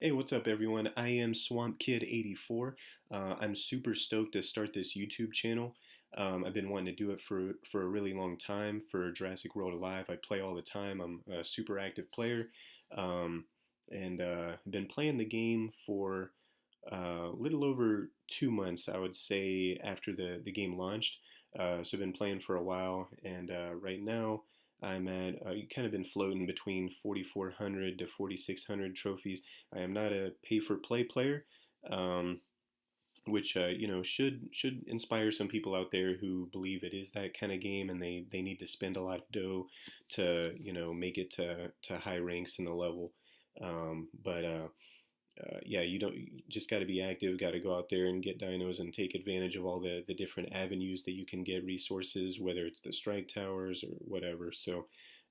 Hey, what's up, everyone? I am SwampKid84. I'm super stoked to start this YouTube channel. I've been wanting to do it for a really long time for Jurassic World Alive. I play all the time. I'm a super active player, um, and I've been playing the game for a little over 2 months, I would say, after the game launched. So I've been playing for a while, and right now I'm at kind of been floating between 4,400 to 4,600 trophies. I am not a pay-for-play player, um, which should inspire some people out there who believe it is that kind of game, and they need to spend a lot of dough to make it to high ranks in the level. But yeah, you just got to be active, got to go out there and get dinos and take advantage of all the different avenues that you can get resources, whether it's the strike towers or whatever. So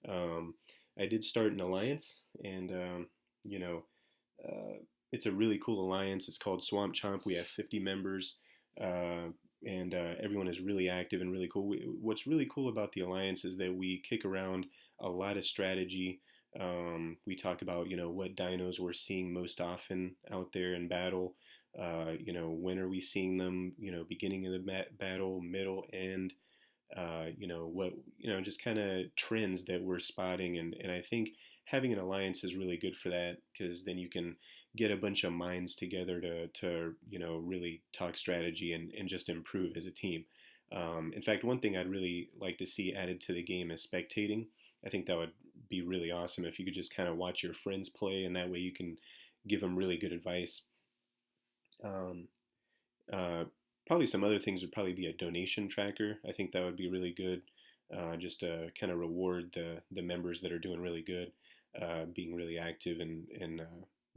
um, I did start an alliance, and you know, uh, it's a really cool alliance. It's called Swamp Chomp. We have 50 members, uh, and everyone is really active and really cool. What's really cool about the alliance is that we kick around a lot of strategy. We talk about what dinos we're seeing most often out there in battle. When are we seeing them? Beginning of the battle, middle, end. What just kind of trends that we're spotting, and I think having an alliance is really good for that because then you can get a bunch of minds together to really talk strategy and just improve as a team. In fact, one thing I'd really like to see added to the game is spectating. I think that would be really awesome if you could just kind of watch your friends play, and that way you can give them really good advice. Um, uh, Probably some other things would probably be a donation tracker. I think that would be really good, just to kind of reward the members that are doing really good, being really active and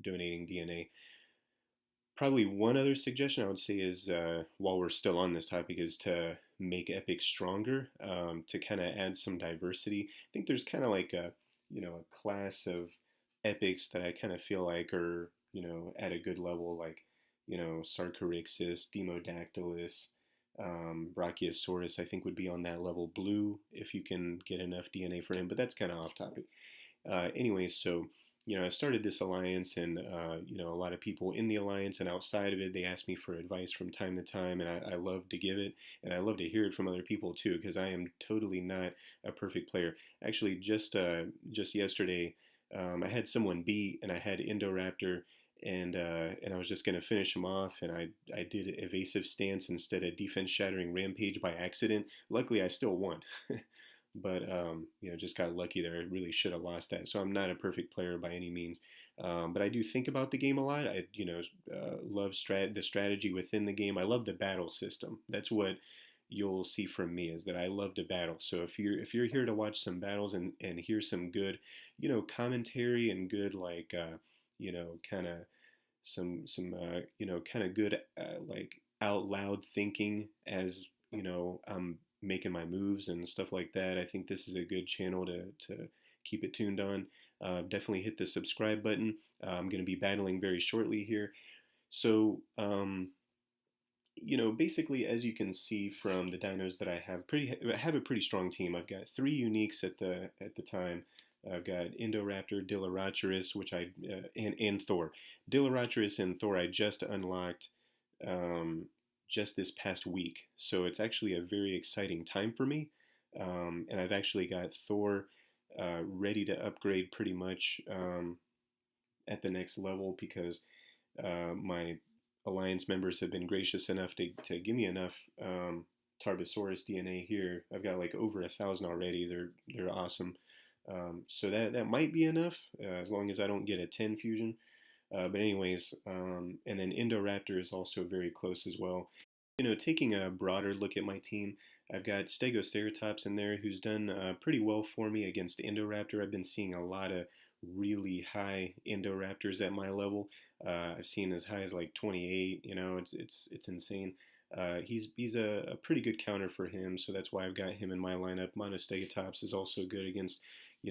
donating DNA. Probably one other suggestion I would say is, while we're still on this topic, is to make Epic stronger, to kind of add some diversity. I think there's kind of like a class of epics that I kind of feel like are at a good level, like Sarcoryxis, Demodactylus, Brachiosaurus. I think would be on that level. Blue, if you can get enough DNA for him, but that's kind of off topic. Anyways, so I started this alliance, and a lot of people in the alliance and outside of it, they ask me for advice from time to time, and I love to give it, and I love to hear it from other people too, because I am totally not a perfect player. Actually, just yesterday, I had someone beat, and I had Indoraptor. And I was just gonna finish him off, and I did evasive stance instead of defense shattering rampage by accident. Luckily, I still won. But just got lucky there. I really should have lost that. So I'm not a perfect player by any means, but I do think about the game a lot. I love the strategy within the game. I love the battle system. That's what you'll see from me, is that I love to battle. So if you're here to watch some battles and hear some good commentary and good, like kind of some kind of good, like out loud thinking as I'm making my moves and stuff like that, I think this is a good channel to keep it tuned on. Definitely hit the subscribe button. I'm going to be battling very shortly here. So, basically, as you can see from the dinos that I have a pretty strong team. I've got three uniques at the time. I've got Indoraptor, Diloratoris, which and Thor. Diloratoris and Thor I just unlocked, um, just this past week, so it's actually a very exciting time for me. And I've actually got Thor ready to upgrade pretty much, at the next level, because my alliance members have been gracious enough to give me enough Tarbosaurus DNA here. I've got like over 1,000 already. They're awesome. So that might be enough, as long as I don't get a 10 fusion. But anyways, and then Indoraptor is also very close as well. Taking a broader look at my team, I've got Stegoceratops in there, who's done pretty well for me against Indoraptor. I've been seeing a lot of really high Indoraptors at my level. I've seen as high as like 28. It's insane. He's a pretty good counter for him, so that's why I've got him in my lineup. Monostegotops is also good against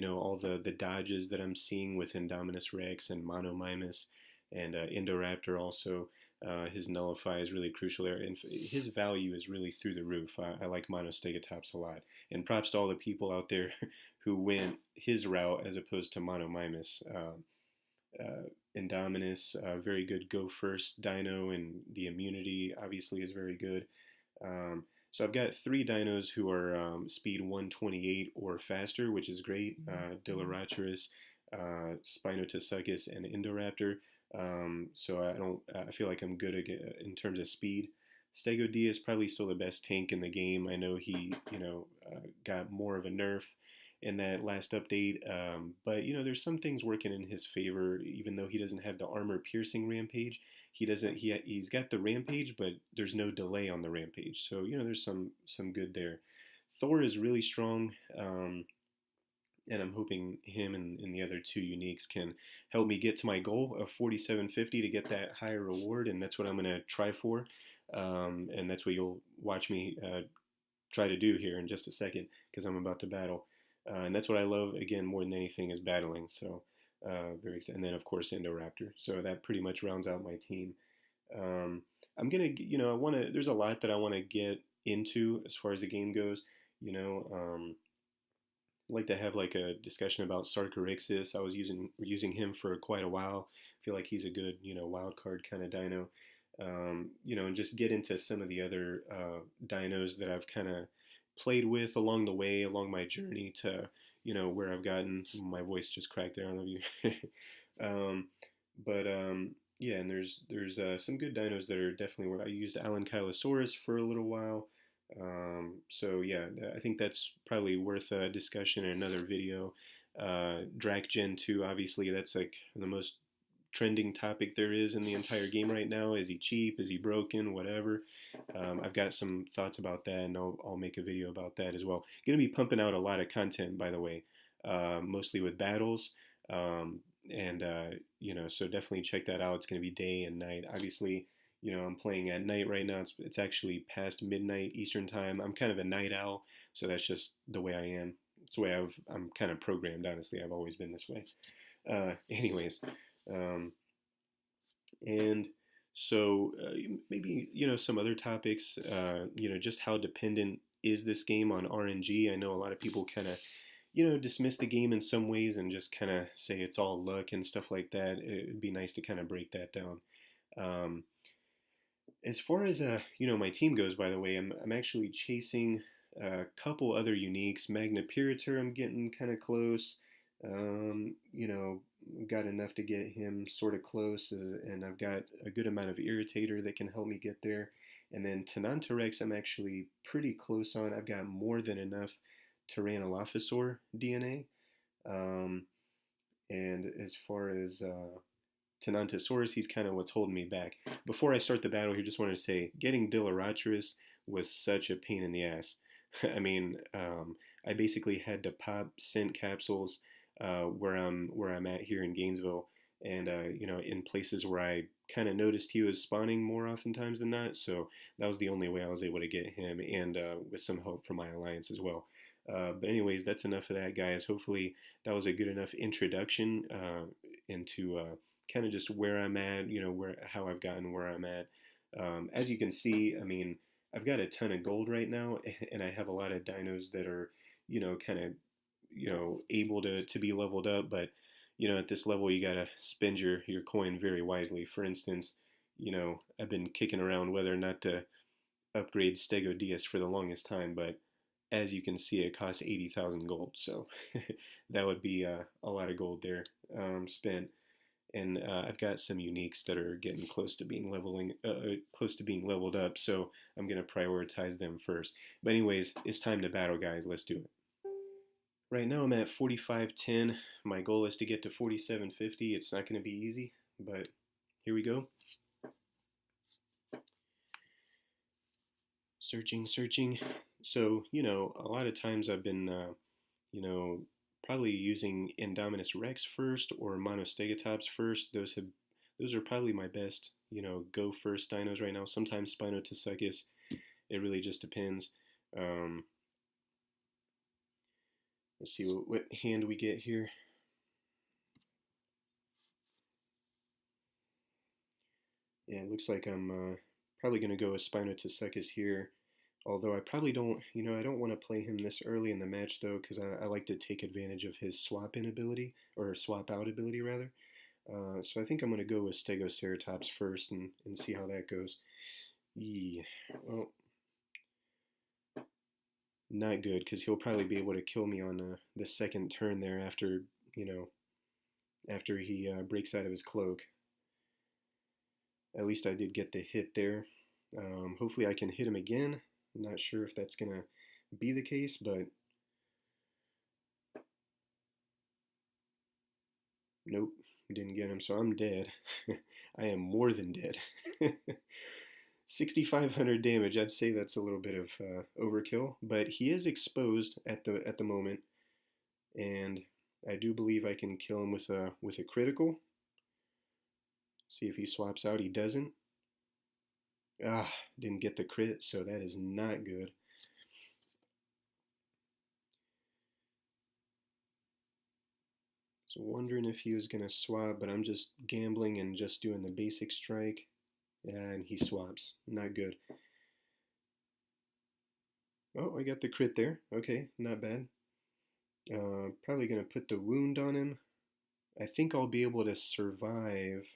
all the dodges that I'm seeing with Indominus Rex and Monomimus, and Indoraptor also. His nullify is really crucial there, and his value is really through the roof. I like Monostegotops a lot, and props to all the people out there who went his route as opposed to Monomimus. Indominus, very good go first dino, and the immunity obviously is very good. So I've got three dinos who are speed 128 or faster, which is great. Diloratoris, Spinotosuchus, and Indoraptor. So I feel like I'm good in terms of speed. Stego D is probably still the best tank in the game. I know he, got more of a nerf in that last update, but there's some things working in his favor. Even though he doesn't have the armor piercing rampage, he doesn't. He's got the rampage, but there's no delay on the rampage. So there's some good there. Thor is really strong. And I'm hoping him and the other two uniques can help me get to my goal of 4750 to get that higher reward, and that's what I'm going to try for. And that's what you'll watch me try to do here in just a second because I'm about to battle. And that's what I love, again, more than anything, is battling. So, very excited. And then, of course, Indoraptor. So that pretty much rounds out my team. I'm going to, I want to, there's a lot that I want to get into as far as the game goes. I'd like to have like a discussion about Sarcorixis. I was using him for quite a while. I feel like he's a good, wild card kind of dino. And just get into some of the other dinos that I've kind of played with along the way, along my journey to, where I've gotten. My voice just cracked there, I don't know if you. But yeah, and there's some good dinos that are definitely where I used Alankylosaurus for a little while. So yeah, I think that's probably worth a discussion in another video. Drac Gen 2, obviously, that's like the most trending topic there is in the entire game right now. Is he cheap? Is he broken? Whatever. I've got some thoughts about that, and I'll make a video about that as well. Going to be pumping out a lot of content, by the way, mostly with battles. And so definitely check that out. It's going to be day and night. Obviously, I'm playing at night right now. It's actually past midnight Eastern time. I'm kind of a night owl, so that's just the way I am. It's the way I'm kind of programmed, honestly. I've always been this way. Anyways, and so maybe, some other topics, just how dependent is this game on RNG? I know a lot of people kind of, dismiss the game in some ways and just kind of say it's all luck and stuff like that. It'd be nice to kind of break that down. As far as my team goes, by the way, I'm actually chasing a couple other uniques. Magna Pirator, I'm getting kind of close. Got enough to get him sort of close, and I've got a good amount of Irritator that can help me get there. And then Tenontorex, I'm actually pretty close on. I've got more than enough Tyrannolophosaur DNA. And as far as Tenontosaurus, he's kind of what's holding me back. Before I start the battle here, just wanted to say, getting Diloratoris was such a pain in the ass. I mean, I basically had to pop scent capsules where I'm at here in Gainesville, and in places where I kind of noticed he was spawning more oftentimes than not. So that was the only way I was able to get him, and with some help from my alliance as well. But anyways, that's enough of that, guys. Hopefully that was a good enough introduction into kind of just where I'm at, how I've gotten where I'm at. As you can see, I mean, I've got a ton of gold right now, and I have a lot of dinos that are, kind of, able to be leveled up. But, at this level, you got to spend your coin very wisely. For instance, I've been kicking around whether or not to upgrade Stego Diaz for the longest time, but as you can see, it costs 80,000 gold. So that would be a lot of gold there spent. And I've got some uniques that are getting close to being leveled up, so I'm gonna prioritize them first. But anyways, it's time to battle, guys. Let's do it. Right now I'm at 4510. My goal is to get to 4750. It's not gonna be easy, but here we go. Searching. So a lot of times I've been probably using Indominus Rex first or Monostegatops first. Those are probably my best, go first dinos right now. Sometimes Spinotosuchus. It really just depends. Let's see what hand we get here. Yeah, it looks like I'm probably going to go with Spinotosuchus here. Although I probably don't, I don't want to play him this early in the match though, because I like to take advantage of his swap in ability, or swap out ability rather. So I think I'm going to go with Stegoceratops first and see how that goes. Yeah, well, not good, because he'll probably be able to kill me on the second turn there after, you know, after he breaks out of his cloak. At least I did get the hit there. Hopefully I can hit him again. I'm not sure if that's going to be the case, but nope, didn't get him, so I'm dead. I am more than dead. 6,500 damage. I'd say that's a little bit of overkill, but he is exposed at the moment, and I do believe I can kill him with a critical. See if he swaps out. He doesn't. Ah, didn't get the crit, so that is not good. So wondering if he was going to swap, but I'm just gambling and just doing the basic strike. And he swaps. Not good. Oh, I got the crit there. Okay, not bad. Probably going to put the wound on him. I think I'll be able to survive.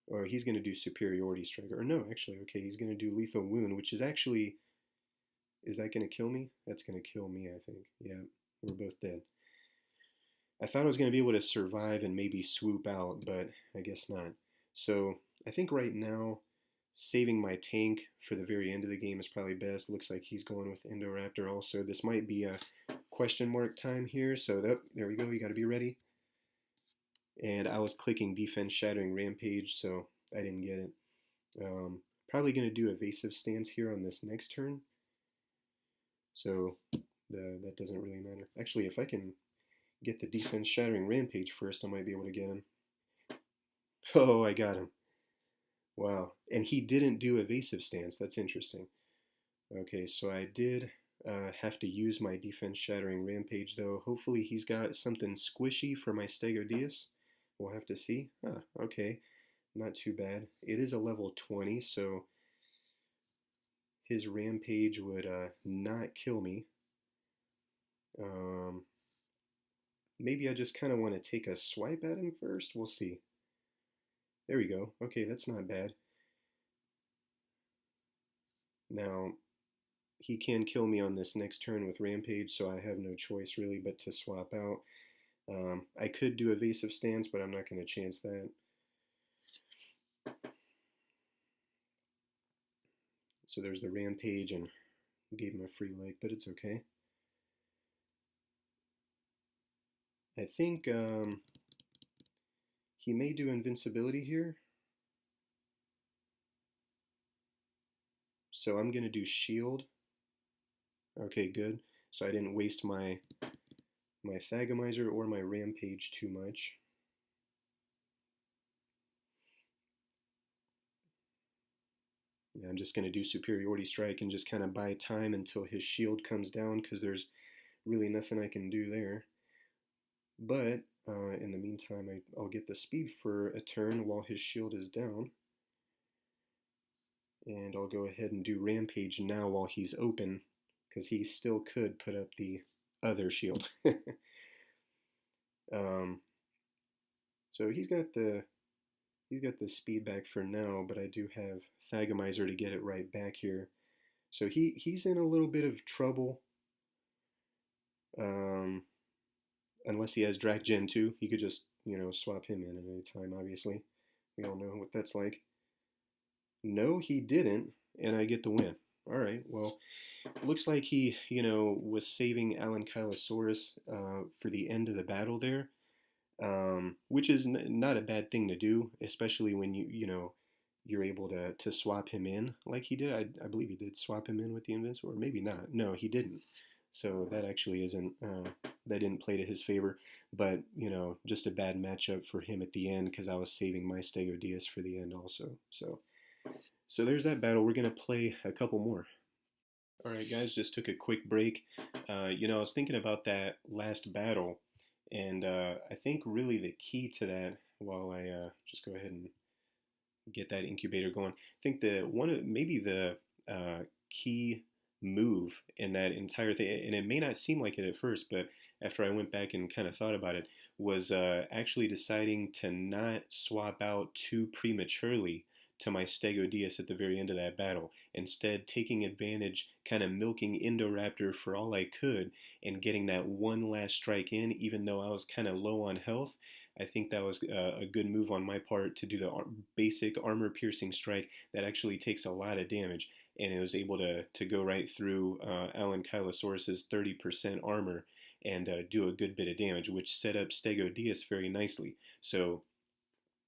Or he's going to do superiority strike. Or no, actually, okay, he's going to do lethal wound, which is actually... Is that going to kill me? That's going to kill me, I think. Yeah, we're both dead. I thought I was going to be able to survive and maybe swoop out, but I guess not. So I think right now, saving my tank for the very end of the game is probably best. Looks like he's going with Indoraptor also. This might be a question mark time here, so there we go. You got to be ready. And I was clicking Defense Shattering Rampage, so I didn't get it. Probably going to do Evasive Stance here on this next turn. So that doesn't really matter. Actually, if I can get the Defense Shattering Rampage first, I might be able to get him. Oh, I got him. Wow. And he didn't do Evasive Stance. That's interesting. Okay, so I did have to use my Defense Shattering Rampage, though. Hopefully he's got something squishy for my Stegodeus. We'll have to see. Huh, okay. Not too bad. It is a level 20, so his Rampage would not kill me. Maybe I just kind of want to take a swipe at him first. We'll see. There we go. Okay, that's not bad. Now, he can kill me on this next turn with Rampage, so I have no choice really but to swap out. I could do Evasive Stance, but I'm not going to chance that. So there's the Rampage, and gave him a free leg, but it's okay. I think he may do Invincibility here. So I'm going to do Shield. Okay, good. So I didn't waste my Thagomizer or my Rampage too much. Yeah, I'm just going to do Superiority Strike and just kind of buy time until his shield comes down, because there's really nothing I can do there. But in the meantime, I'll get the speed for a turn while his shield is down. And I'll go ahead and do Rampage now while he's open, because he still could put up the other shield. So he's got the speed back for now, but I do have Thagomizer to get it right back here. So he's in a little bit of trouble. Unless he has Drac Gen 2, he could just, swap him in at any time, obviously. We all know what that's like. No, he didn't, and I get the win. All right, well, looks like he, was saving Alankylosaurus for the end of the battle there, which is not a bad thing to do, especially when you're able to swap him in like he did. I believe he did swap him in with the Invincible, or maybe not. No, he didn't. So that actually isn't, that didn't play to his favor, but, just a bad matchup for him at the end, because I was saving my Stegodeus for the end also. So there's that battle. We're going to play a couple more. All right, guys, just took a quick break. I was thinking about that last battle, and I think really the key to that, while I just go ahead and get that incubator going, I think maybe the key move in that entire thing, and it may not seem like it at first, but after I went back and kind of thought about it, was actually deciding to not swap out too prematurely to my Stegodius at the very end of that battle. Instead, taking advantage, kind of milking Indoraptor for all I could, and getting that one last strike in, even though I was kind of low on health. I think that was a good move on my part to do the basic armor piercing strike that actually takes a lot of damage, and it was able to go right through Alan Kylosaurus's 30% armor and do a good bit of damage, which set up Stegodius very nicely. So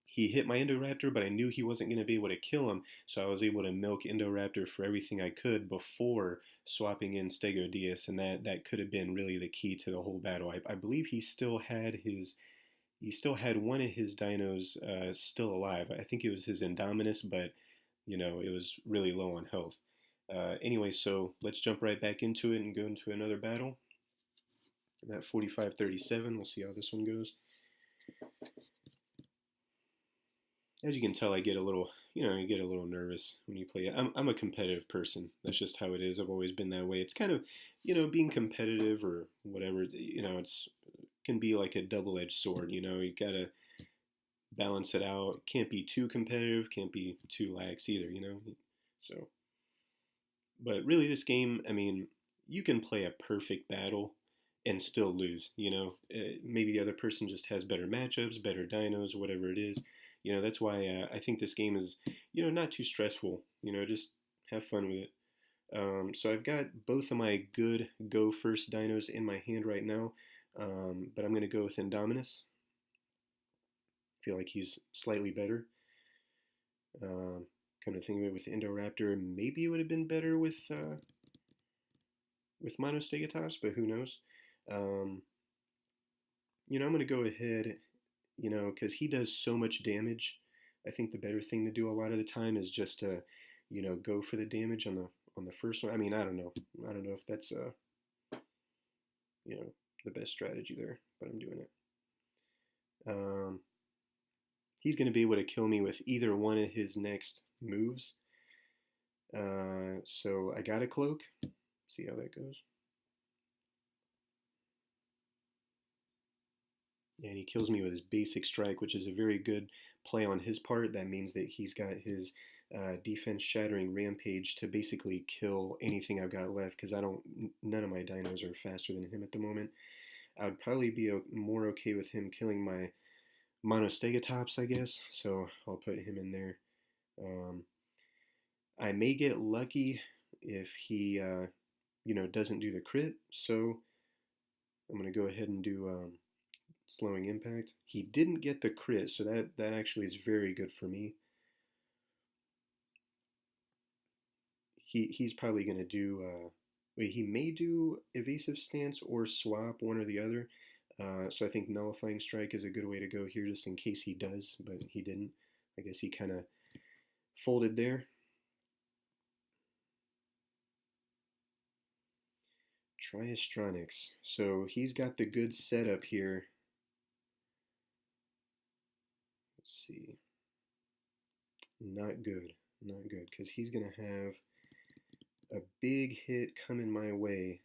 he hit my Indoraptor, but I knew he wasn't going to be able to kill him, so I was able to milk Indoraptor for everything I could before swapping in Stegodius, and that could have been really the key to the whole battle. I believe he still had one of his dinos still alive. I think it was his Indominus, but it was really low on health. Anyway, so let's jump right back into it and go into another battle. I'm at 45-37. We'll see how this one goes. As you can tell, I get a little, you get a little nervous when you play it. I'm a competitive person. That's just how it is. I've always been that way. It's kind of, being competitive or whatever, it's can be like a double-edged sword. You gotta balance it out. Can't be too competitive, can't be too lax either, So, but really this game, I mean, you can play a perfect battle and still lose, maybe the other person just has better matchups, better dinos, whatever it is. That's why I think this game is, not too stressful, just have fun with it. So I've got both of my good go first dinos in my hand right now, but I'm going to go with Indominus. I feel like he's slightly better. Come to think of it, with Indoraptor, maybe it would have been better with Monostegotops, but who knows? I'm going to go ahead, because he does so much damage. I think the better thing to do a lot of the time is just to, go for the damage on the first one. I mean, I don't know if that's the best strategy there, but I'm doing it. He's going to be able to kill me with either one of his next moves. So I got a cloak. See how that goes. And he kills me with his basic strike, which is a very good play on his part. That means that he's got his defense shattering rampage to basically kill anything I've got left, because none of my dinos are faster than him at the moment. I would probably be more okay with him killing my Monostegotops, I guess, so I'll put him in there. I may get lucky if he, doesn't do the crit, so I'm going to go ahead and do slowing impact. He didn't get the crit, so that actually is very good for me. He's probably going to do, he may do evasive stance or swap, one or the other. So I think nullifying strike is a good way to go here, just in case he does, but he didn't. I guess he kind of folded there. Triastronics. So he's got the good setup here. Let's see. Not good, because he's gonna have a big hit coming my way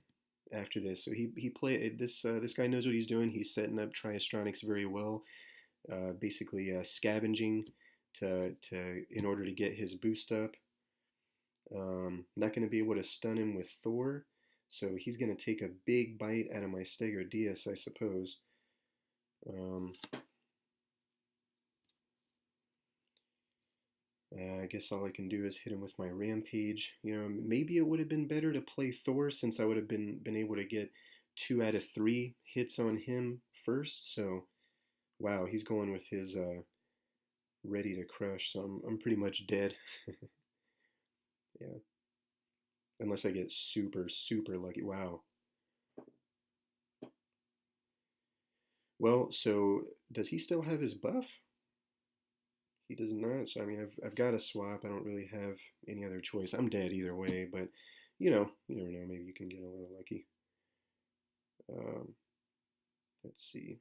after this. So he play this. This guy knows what he's doing. He's setting up Triastronics very well. Basically scavenging to in order to get his boost up. Not going to be able to stun him with Thor, so he's going to take a big bite out of my Stegodius, I suppose. I guess all I can do is hit him with my Rampage. Maybe it would have been better to play Thor, since I would have been able to get 2 out of 3 hits on him first. So, wow, he's going with his ready to crush, so I'm pretty much dead. Yeah. Unless I get super, super lucky. Wow. Well, so does he still have his buff? He does not. So I mean, I've got to swap. I don't really have any other choice. I'm dead either way, but you never know. Maybe you can get a little lucky. Let's see.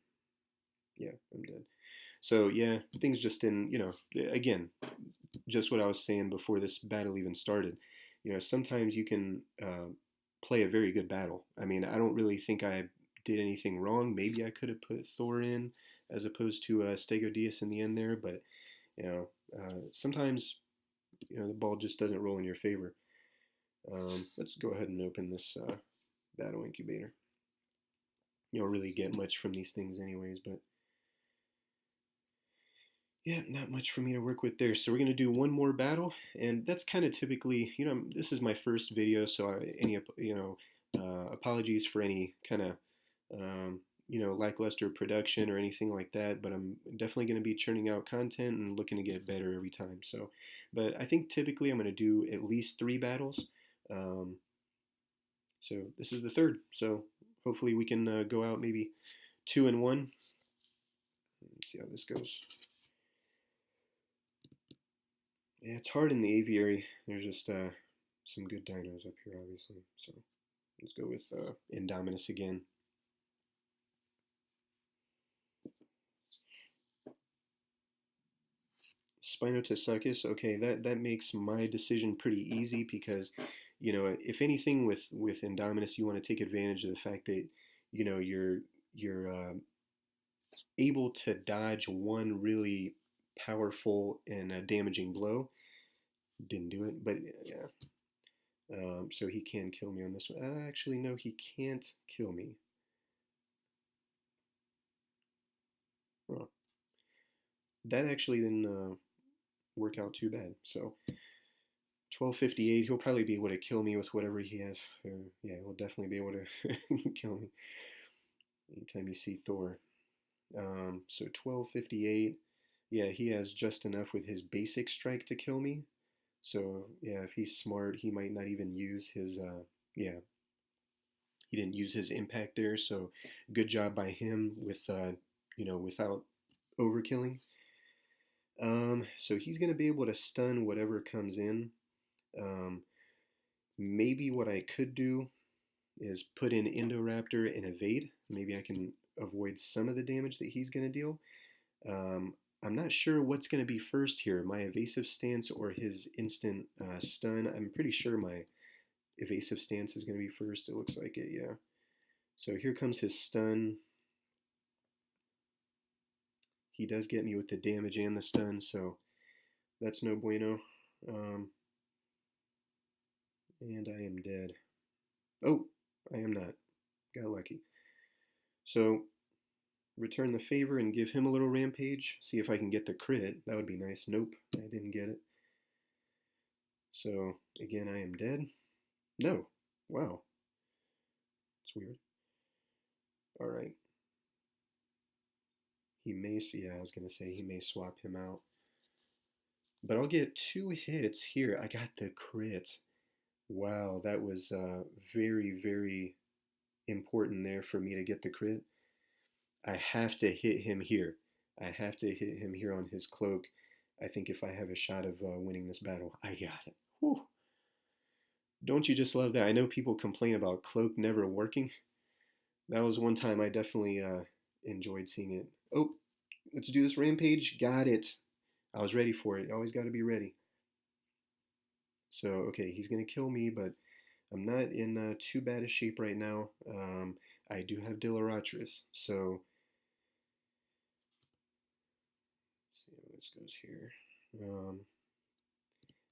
Yeah, I'm dead. So yeah, things just didn't. Again, just what I was saying before this battle even started. sometimes you can play a very good battle. I mean, I don't really think I did anything wrong. Maybe I could have put Thor in as opposed to Stegodeus in the end there, but sometimes the ball just doesn't roll in your favor. Let's go ahead and open this battle incubator. You don't really get much from these things anyways, but yeah, not much for me to work with there. So we're going to do one more battle, and that's kind of typically, this is my first video, so apologies for any kind of, lackluster production or anything like that, but I'm definitely going to be churning out content and looking to get better every time. So, but I think typically I'm going to do at least 3 battles. So this is the third. So hopefully we can go out maybe 2 and 1. Let's see how this goes. Yeah, it's hard in the aviary. There's just some good dinos up here, obviously. So let's go with Indominus again. Spinotosuchus. Okay, that makes my decision pretty easy because, if anything with Indominus, you want to take advantage of the fact that, you're able to dodge one really powerful and damaging blow. Didn't do it, but yeah. So he can kill me on this one. Actually, no, he can't kill me. Oh. That actually didn't work out too bad. So 1258, he'll probably be able to kill me with whatever he has. Yeah, he'll definitely be able to kill me anytime you see Thor. So 1258, yeah, he has just enough with his basic strike to kill me. So yeah, if he's smart, he might not even use his, he didn't use his impact there. So good job by him with, without overkilling. So he's going to be able to stun whatever comes in. Maybe what I could do is put in Indoraptor and evade. Maybe I can avoid some of the damage that he's going to deal. I'm not sure what's going to be first here, my evasive stance or his instant stun. I'm pretty sure my evasive stance is going to be first. It looks like it, yeah. So here comes his stun. He does get me with the damage and the stun, so that's no bueno. And I am dead. Oh, I am not. Got lucky. So return the favor and give him a little rampage. See if I can get the crit. That would be nice. Nope, I didn't get it. So again, I am dead. No. Wow. It's weird. All right. He may see. Yeah, I was gonna say he may swap him out. But I'll get 2 hits here. I got the crit. Wow, that was very, very important there for me to get the crit. I have to hit him here. I have to hit him here on his cloak. I think if I have a shot of winning this battle, I got it. Whew. Don't you just love that? I know people complain about cloak never working. That was one time I definitely enjoyed seeing it. Oh, let's do this rampage. Got it. I was ready for it. Always got to be ready. So, okay, he's going to kill me, but I'm not in too bad a shape right now. I do have Dilaratris, so let's see how this goes here.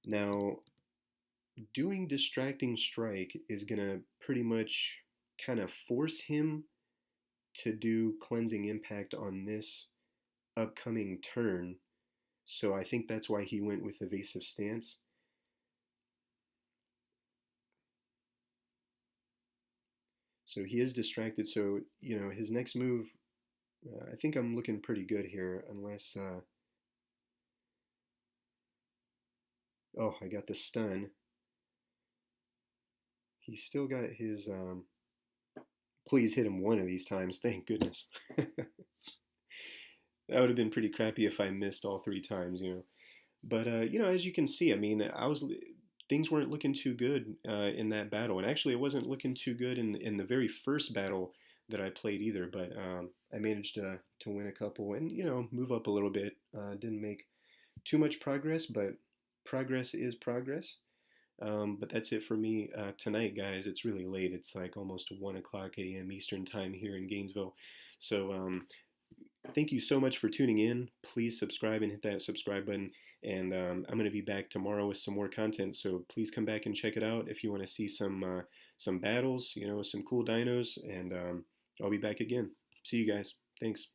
Now, doing Distracting Strike is going to pretty much kind of force him to do Cleansing Impact on this upcoming turn. So I think that's why he went with Evasive Stance. So he is distracted. So, his next move, I think I'm looking pretty good here, unless, oh, I got the stun. He's still got his, please hit him one of these times, thank goodness. That would have been pretty crappy if I missed all 3 times, But, as you can see, I mean, things weren't looking too good in that battle. And actually, it wasn't looking too good in the very first battle that I played either. But I managed to win a couple and, move up a little bit. Didn't make too much progress, but progress is progress. But that's it for me tonight, guys. It's really late. It's like almost 1 o'clock a.m. Eastern time here in Gainesville. So thank you so much for tuning in. Please subscribe and hit that subscribe button. And I'm going to be back tomorrow with some more content. So please come back and check it out if you want to see some battles, you know, some cool dinos. And I'll be back again. See you guys. Thanks.